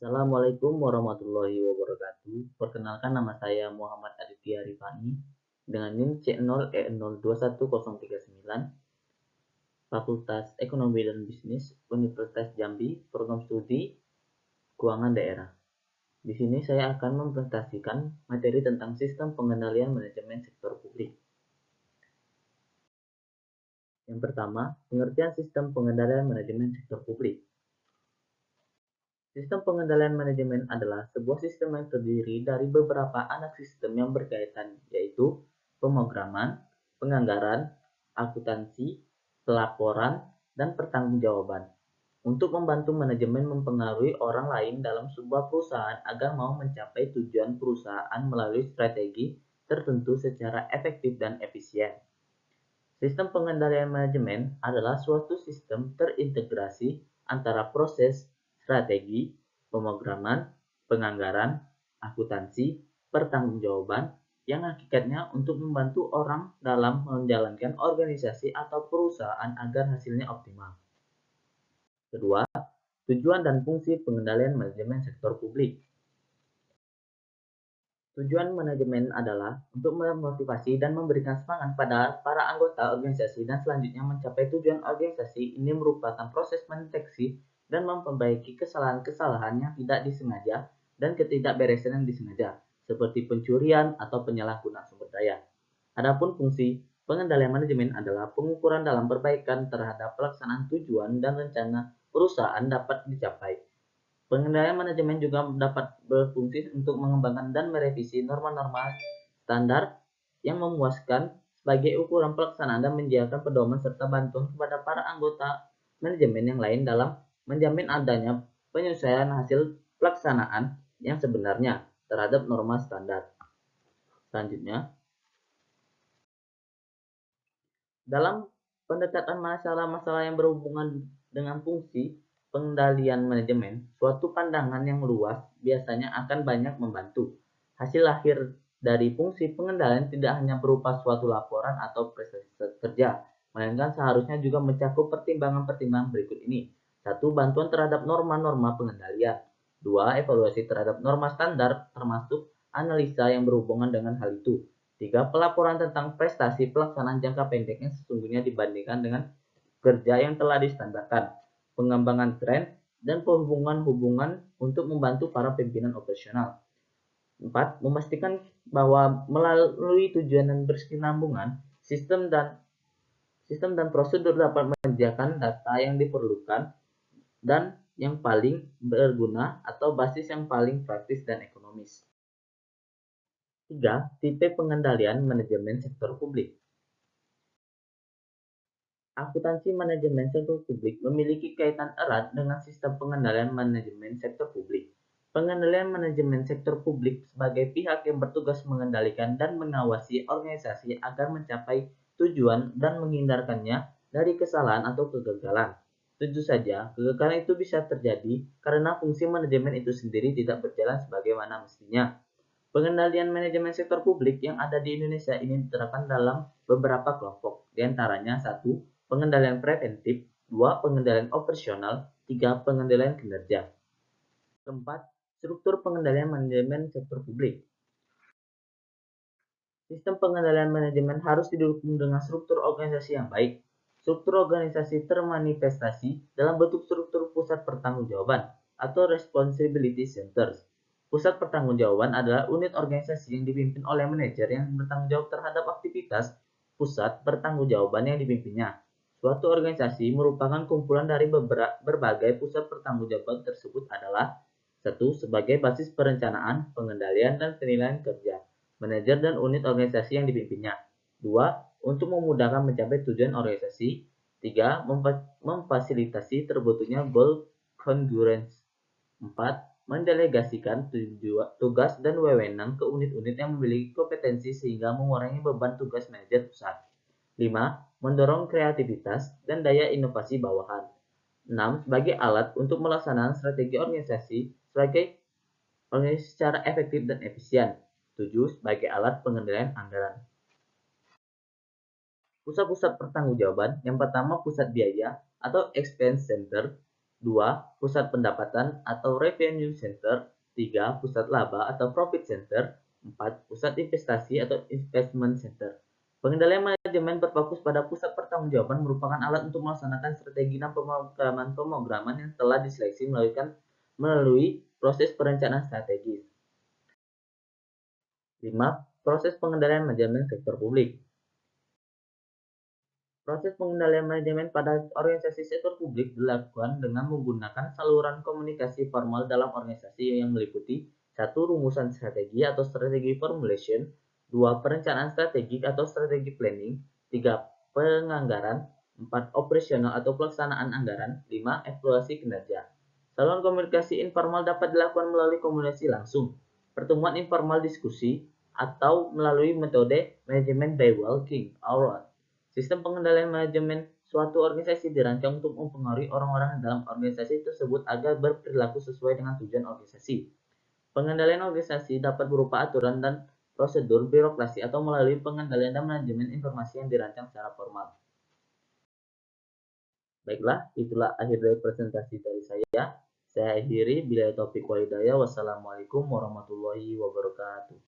Assalamualaikum warahmatullahi wabarakatuh. Perkenalkan, nama saya Muhammad Aditya Rifani dengan NIM C0E021039, Fakultas Ekonomi dan Bisnis, Universitas Jambi, Program Studi Keuangan Daerah. Di sini saya akan mempresentasikan materi tentang sistem pengendalian manajemen sektor publik. Yang pertama, pengertian sistem pengendalian manajemen sektor publik. Sistem pengendalian manajemen adalah sebuah sistem yang terdiri dari beberapa anak sistem yang berkaitan, yaitu pemrograman, penganggaran, akuntansi, pelaporan, dan pertanggungjawaban, untuk membantu manajemen mempengaruhi orang lain dalam sebuah perusahaan agar mau mencapai tujuan perusahaan melalui strategi tertentu secara efektif dan efisien. Sistem pengendalian manajemen adalah suatu sistem terintegrasi antara proses, strategi, pemrograman, penganggaran, akuntansi, pertanggungjawaban, yang hakikatnya untuk membantu orang dalam menjalankan organisasi atau perusahaan agar hasilnya optimal. Kedua, tujuan dan fungsi pengendalian manajemen sektor publik. Tujuan manajemen adalah untuk memotivasi dan memberikan semangat pada para anggota organisasi dan selanjutnya mencapai tujuan organisasi. Ini merupakan proses mendeteksi dan memperbaiki kesalahan-kesalahan yang tidak disengaja dan ketidakberesan yang disengaja, seperti pencurian atau penyalahgunaan sumber daya. Adapun fungsi pengendalian manajemen adalah pengukuran dalam perbaikan terhadap pelaksanaan tujuan dan rencana perusahaan dapat dicapai. Pengendalian manajemen juga dapat berfungsi untuk mengembangkan dan merevisi norma-norma standar yang memuaskan sebagai ukuran pelaksanaan dan menyediakan pedoman serta bantuan kepada para anggota manajemen yang lain dalam menjamin adanya penyesuaian hasil pelaksanaan yang sebenarnya terhadap norma standar. Selanjutnya, dalam pendekatan masalah-masalah yang berhubungan dengan fungsi pengendalian manajemen, suatu pandangan yang luas biasanya akan banyak membantu. Hasil akhir dari fungsi pengendalian tidak hanya berupa suatu laporan atau prestasi kerja, melainkan seharusnya juga mencakup pertimbangan-pertimbangan berikut ini. 1. Bantuan terhadap norma-norma pengendalian. 2. Evaluasi terhadap norma standar, termasuk analisa yang berhubungan dengan hal itu. 3. Pelaporan tentang prestasi pelaksanaan jangka pendek yang sesungguhnya dibandingkan dengan kerja yang telah distandarkan. Pengembangan tren dan hubungan-hubungan untuk membantu para pimpinan operasional. 4. Memastikan bahwa melalui tujuan dan berkesinambungan, sistem dan prosedur dapat menyediakan data yang diperlukan dan yang paling berguna atau basis yang paling praktis dan ekonomis. 3. Tipe pengendalian manajemen sektor publik. Akuntansi manajemen sektor publik memiliki kaitan erat dengan sistem pengendalian manajemen sektor publik. Pengendalian manajemen sektor publik sebagai pihak yang bertugas mengendalikan dan mengawasi organisasi agar mencapai tujuan dan menghindarkannya dari kesalahan atau kegagalan. Tentu saja, kegagalan itu bisa terjadi karena fungsi manajemen itu sendiri tidak berjalan sebagaimana mestinya. Pengendalian manajemen sektor publik yang ada di Indonesia ini diterapkan dalam beberapa kelompok, di antaranya 1. Pengendalian preventif, 2. Pengendalian operasional, 3. Pengendalian kinerja. Keempat, struktur pengendalian manajemen sektor publik. Sistem pengendalian manajemen harus didukung dengan struktur organisasi yang baik. Struktur organisasi termanifestasi dalam bentuk struktur pusat pertanggungjawaban atau responsibility centers. Pusat pertanggungjawaban adalah unit organisasi yang dipimpin oleh manajer yang bertanggung jawab terhadap aktivitas pusat pertanggungjawaban yang dipimpinnya. Suatu organisasi merupakan kumpulan dari berbagai pusat pertanggungjawaban tersebut adalah 1. Sebagai basis perencanaan, pengendalian, dan penilaian kerja, manajer dan unit organisasi yang dipimpinnya. 2. Untuk memudahkan mencapai tujuan organisasi. 3. Memfasilitasi terbentuknya goal congruence. 4. Mendelegasikan tugas dan wewenang ke unit-unit yang memiliki kompetensi sehingga mengurangi beban tugas manajer pusat. 5. Mendorong kreativitas dan daya inovasi bawahan. 6. Sebagai alat untuk melaksanakan strategi organisasi secara efektif dan efisien. 7. Sebagai alat pengendalian anggaran. Pusat-pusat pertanggungjawaban. Yang pertama, pusat biaya atau expense center. 2. Pusat pendapatan atau revenue center. 3. Pusat laba atau profit center. 4. Pusat investasi atau investment center. Pengendalian manajemen berfokus pada pusat pertanggungjawaban merupakan alat untuk melaksanakan strategi dan pemrograman yang telah diseleksi melalui proses perencanaan strategis. 5. Proses pengendalian manajemen sektor publik. Proses pengendalian manajemen pada organisasi sektor publik dilakukan dengan menggunakan saluran komunikasi formal dalam organisasi yang meliputi 1. Rumusan strategi atau strategi formulation. 2. Perencanaan strategik atau strategi planning. 3. Penganggaran. 4. Operasional atau pelaksanaan anggaran. 5. Evaluasi kinerja. Saluran komunikasi informal dapat dilakukan melalui komunikasi langsung, pertemuan informal diskusi, atau melalui metode manajemen by walking around. Sistem pengendalian manajemen suatu organisasi dirancang untuk mempengaruhi orang-orang dalam organisasi tersebut agar berperilaku sesuai dengan tujuan organisasi. Pengendalian organisasi dapat berupa aturan dan prosedur birokrasi atau melalui pengendalian dan manajemen informasi yang dirancang secara formal. Baiklah, itulah akhir dari presentasi dari saya. Saya akhiri, bila taufik wal hidayah. Wassalamualaikum warahmatullahi wabarakatuh.